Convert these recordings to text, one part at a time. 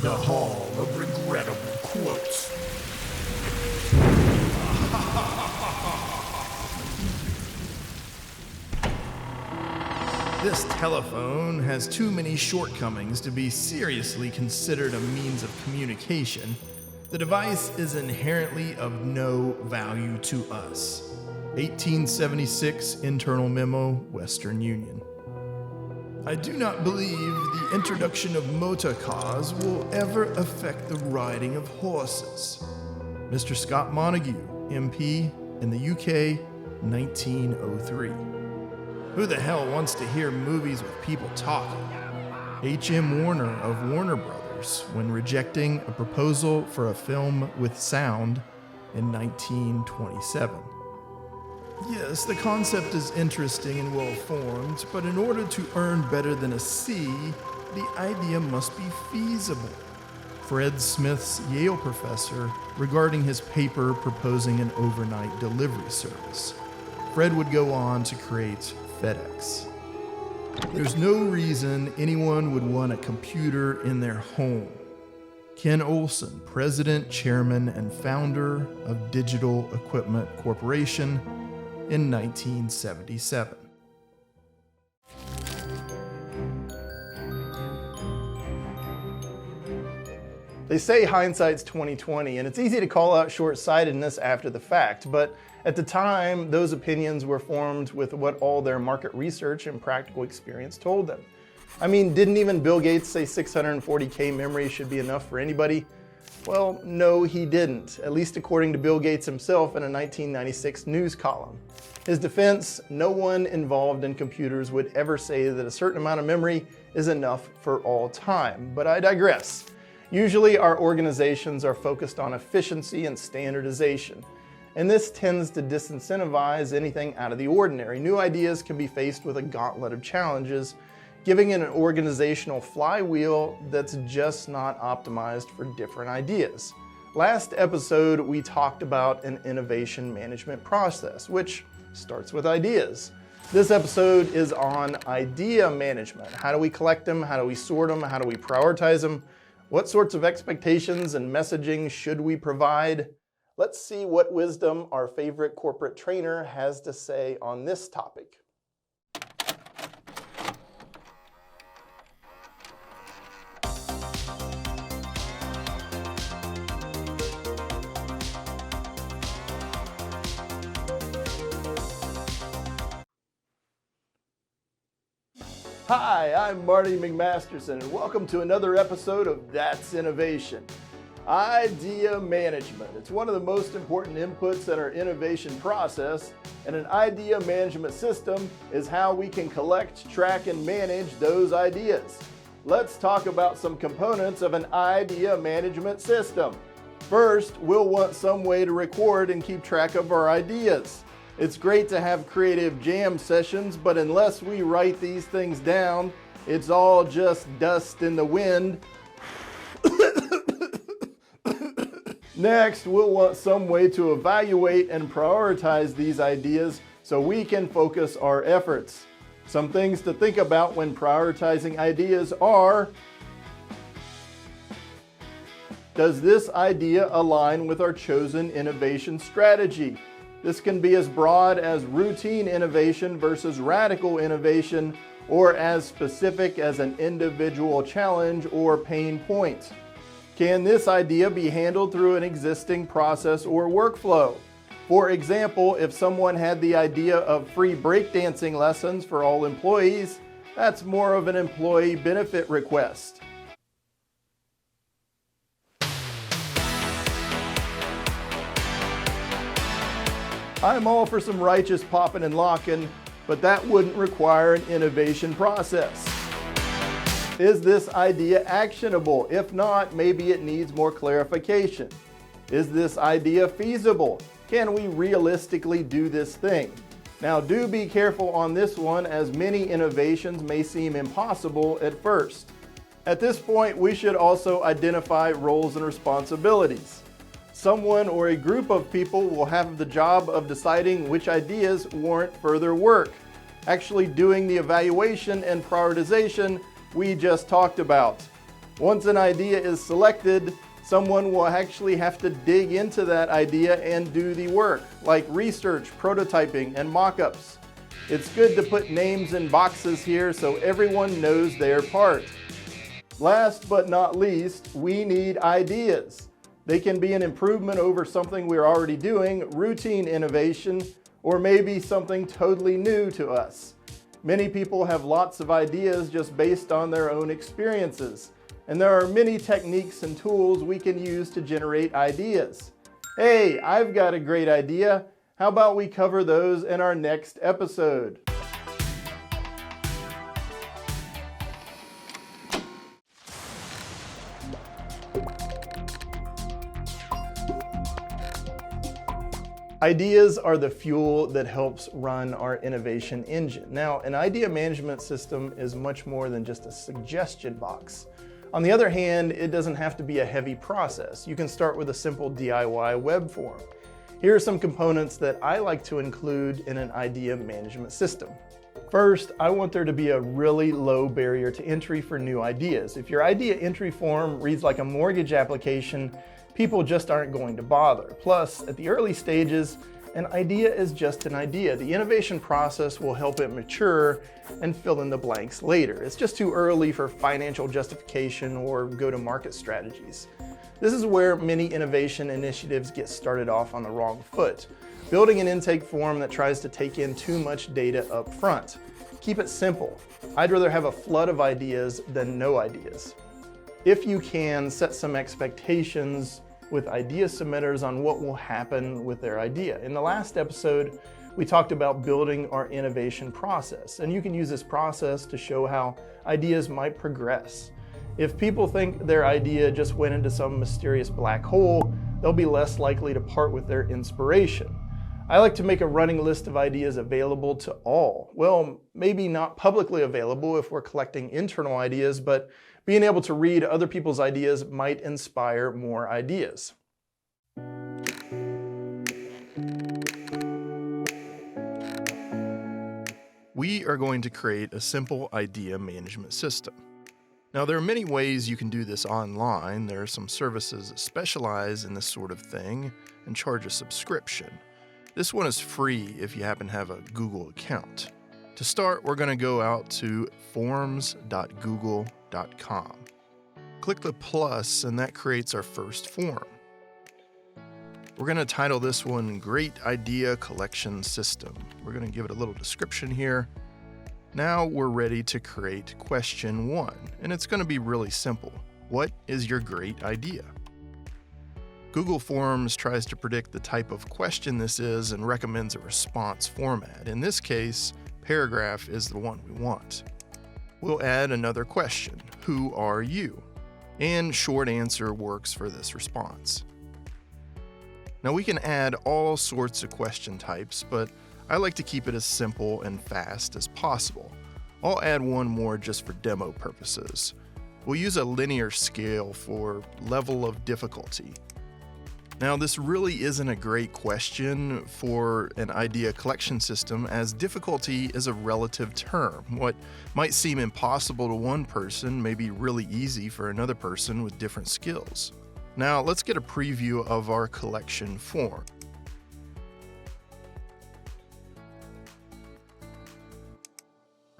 The Hall of Regrettable Quotes. This telephone has too many shortcomings to be seriously considered a means of communication. The device is inherently of no value to us. 1876 Internal Memo, Western Union. I do not believe the introduction of motor cars will ever affect the riding of horses. Mr. Scott Montague, MP, in the UK, 1903. Who the hell wants to hear movies with people talking? H.M. Warner of Warner Brothers, when rejecting a proposal for a film with sound in 1927. Yes, the concept is interesting and well-formed, but in order to earn better than a C, the idea must be feasible. Fred Smith's Yale professor regarding his paper proposing an overnight delivery service. Fred would go on to create FedEx. There's no reason anyone would want a computer in their home. Ken Olsen, president, chairman, and founder of Digital Equipment Corporation in 1977. They say hindsight's 20/20, and it's easy to call out short-sightedness after the fact, but at the time, those opinions were formed with what all their market research and practical experience told them. I mean, didn't even Bill Gates say 640K memory should be enough for anybody? Well, no, he didn't, at least according to Bill Gates himself in a 1996 news column. His defense, no one involved in computers would ever say that a certain amount of memory is enough for all time, but I digress. Usually our organizations are focused on efficiency and standardization, and this tends to disincentivize anything out of the ordinary. New ideas can be faced with a gauntlet of challenges, giving it an organizational flywheel that's just not optimized for different ideas. Last episode, we talked about an innovation management process, which starts with ideas. This episode is on idea management. How do we collect them? How do we sort them? How do we prioritize them? What sorts of expectations and messaging should we provide? Let's see what wisdom our favorite corporate trainer has to say on this topic. Hi, I'm Marty McMasterson, and welcome to another episode of That's Innovation. Idea management. It's one of the most important inputs in our innovation process, and an idea management system is how we can collect, track, and manage those ideas. Let's talk about some components of an idea management system. First, we'll want some way to record and keep track of our ideas. It's great to have creative jam sessions, but unless we write these things down, it's all just dust in the wind. Next, we'll want some way to evaluate and prioritize these ideas so we can focus our efforts. Some things to think about when prioritizing ideas are: does this idea align with our chosen innovation strategy? This can be as broad as routine innovation versus radical innovation, or as specific as an individual challenge or pain point. Can this idea be handled through an existing process or workflow? For example, if someone had the idea of free breakdancing lessons for all employees, that's more of an employee benefit request. I'm all for some righteous popping and locking, but that wouldn't require an innovation process. Is this idea actionable? If not, maybe it needs more clarification. Is this idea feasible? Can we realistically do this thing? Now, do be careful on this one, as many innovations may seem impossible at first. At this point, we should also identify roles and responsibilities. Someone or a group of people will have the job of deciding which ideas warrant further work, actually doing the evaluation and prioritization we just talked about. Once an idea is selected, someone will actually have to dig into that idea and do the work, like research, prototyping, and mock-ups. It's good to put names in boxes here so everyone knows their part. Last but not least, we need ideas. They can be an improvement over something we're already doing, routine innovation, or maybe something totally new to us. Many people have lots of ideas just based on their own experiences, and there are many techniques and tools we can use to generate ideas. Hey, I've got a great idea. How about we cover those in our next episode? Ideas are the fuel that helps run our innovation engine. Now, an idea management system is much more than just a suggestion box. On the other hand, it doesn't have to be a heavy process. You can start with a simple DIY web form. Here are some components that I like to include in an idea management system. First, I want there to be a really low barrier to entry for new ideas. If your idea entry form reads like a mortgage application, people just aren't going to bother. Plus, at the early stages, an idea is just an idea. The innovation process will help it mature and fill in the blanks later. It's just too early for financial justification or go-to-market strategies. This is where many innovation initiatives get started off on the wrong foot. Building an intake form that tries to take in too much data up front. Keep it simple. I'd rather have a flood of ideas than no ideas. If you can, set some expectations with idea submitters on what will happen with their idea. In the last episode, we talked about building our innovation process, and you can use this process to show how ideas might progress. If people think their idea just went into some mysterious black hole, they'll be less likely to part with their inspiration. I like to make a running list of ideas available to all. Well, maybe not publicly available if we're collecting internal ideas, but being able to read other people's ideas might inspire more ideas. We are going to create a simple idea management system. Now, there are many ways you can do this online. There are some services that specialize in this sort of thing and charge a subscription. This one is free if you happen to have a Google account. To start, we're going to go out to forms.google.com. Click the plus, and that creates our first form. We're going to title this one Great Idea Collection System. We're going to give it a little description here. Now we're ready to create question 1, and it's going to be really simple. What is your great idea? Google Forms tries to predict the type of question this is and recommends a response format. In this case, paragraph is the one we want. We'll add another question, who are you? And short answer works for this response. Now we can add all sorts of question types, but I like to keep it as simple and fast as possible. I'll add one more just for demo purposes. We'll use a linear scale for level of difficulty. Now, this really isn't a great question for an idea collection system, as difficulty is a relative term. What might seem impossible to one person may be really easy for another person with different skills. Now, let's get a preview of our collection form.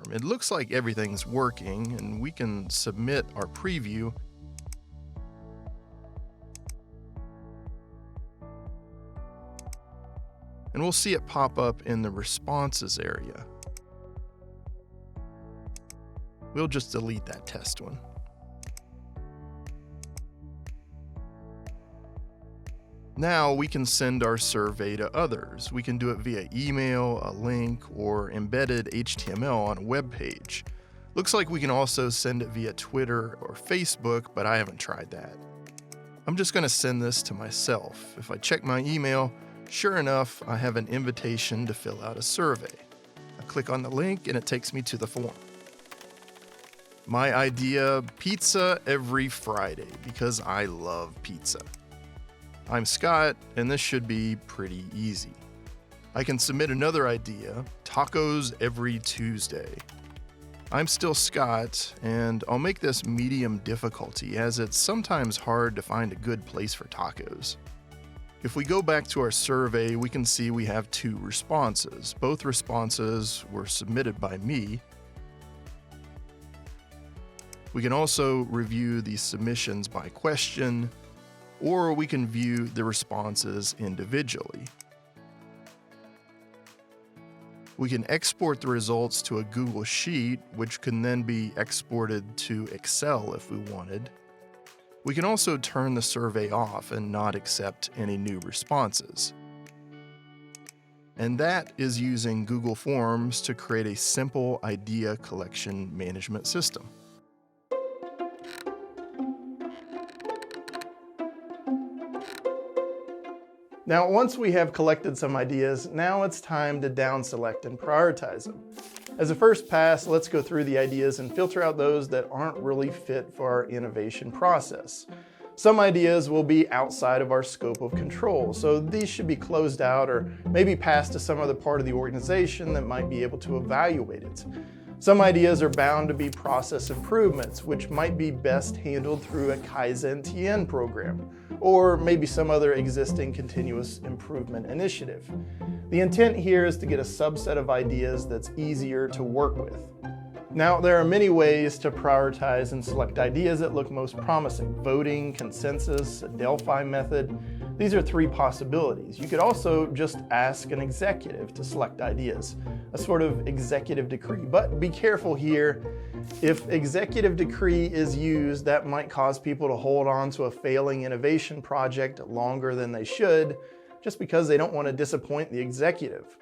It looks like everything's working, and we can submit our preview. And we'll see it pop up in the responses area. We'll just delete that test one. Now we can send our survey to others. We can do it via email, a link, or embedded HTML on a web page. Looks like we can also send it via Twitter or Facebook, but I haven't tried that. I'm just going to send this to myself. If I check my email, sure enough, I have an invitation to fill out a survey. I click on the link and it takes me to the form. My idea, pizza every Friday, because I love pizza. I'm Scott, and this should be pretty easy. I can submit another idea, tacos every Tuesday. I'm still Scott, and I'll make this medium difficulty as it's sometimes hard to find a good place for tacos. If we go back to our survey, we can see we have 2 responses. Both responses were submitted by me. We can also review the submissions by question, or we can view the responses individually. We can export the results to a Google Sheet, which can then be exported to Excel if we wanted. We can also turn the survey off and not accept any new responses. And that is using Google Forms to create a simple idea collection management system. Now, once we have collected some ideas, now it's time to down select and prioritize them. As a first pass, let's go through the ideas and filter out those that aren't really fit for our innovation process. Some ideas will be outside of our scope of control, so these should be closed out or maybe passed to some other part of the organization that might be able to evaluate it. Some ideas are bound to be process improvements, which might be best handled through a Kaizen TN program, or maybe some other existing continuous improvement initiative. The intent here is to get a subset of ideas that's easier to work with. Now, there are many ways to prioritize and select ideas that look most promising. Voting, consensus, a Delphi method. These are 3 possibilities. You could also just ask an executive to select ideas, a sort of executive decree. But be careful here. If executive decree is used, that might cause people to hold on to a failing innovation project longer than they should, just because they don't want to disappoint the executive.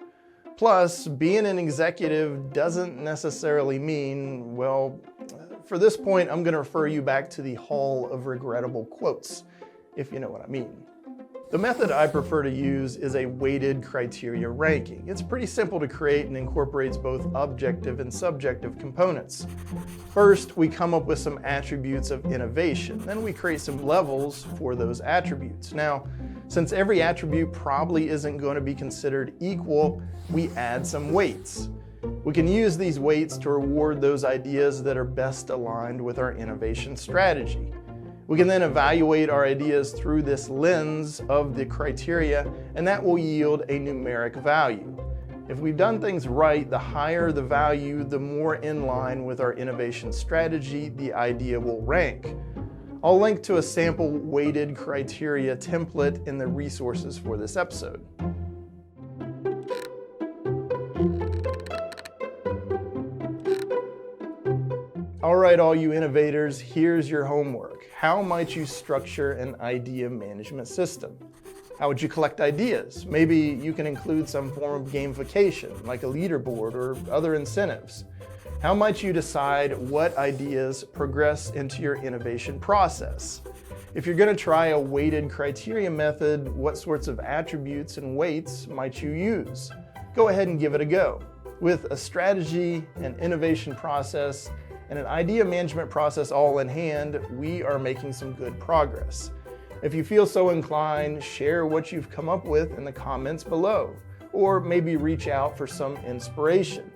Plus, being an executive doesn't necessarily mean, well, for this point, I'm going to refer you back to the Hall of Regrettable Quotes, if you know what I mean. The method I prefer to use is a weighted criteria ranking. It's pretty simple to create and incorporates both objective and subjective components. First, we come up with some attributes of innovation. Then we create some levels for those attributes. Now, since every attribute probably isn't going to be considered equal, we add some weights. We can use these weights to reward those ideas that are best aligned with our innovation strategy. We can then evaluate our ideas through this lens of the criteria, and that will yield a numeric value. If we've done things right, the higher the value, the more in line with our innovation strategy the idea will rank. I'll link to a sample weighted criteria template in the resources for this episode. All right, all you innovators, here's your homework. How might you structure an idea management system? How would you collect ideas? Maybe you can include some form of gamification, like a leaderboard or other incentives. How might you decide what ideas progress into your innovation process? If you're going to try a weighted criteria method, what sorts of attributes and weights might you use? Go ahead and give it a go. With a strategy, an innovation process, and an idea management process all in hand, we are making some good progress. If you feel so inclined, share what you've come up with in the comments below, or maybe reach out for some inspiration.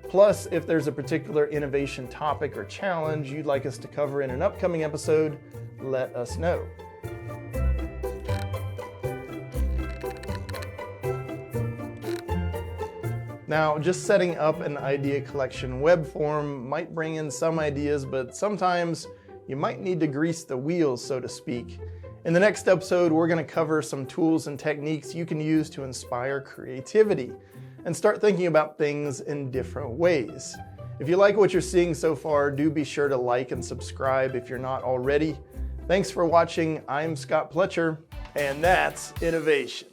Plus, if there's a particular innovation topic or challenge you'd like us to cover in an upcoming episode, let us know. Now, just setting up an idea collection web form might bring in some ideas, but sometimes you might need to grease the wheels, so to speak. In the next episode, we're going to cover some tools and techniques you can use to inspire creativity and start thinking about things in different ways. If you like what you're seeing so far, do be sure to like and subscribe if you're not already. Thanks for watching. I'm Scott Pletcher, and that's innovation.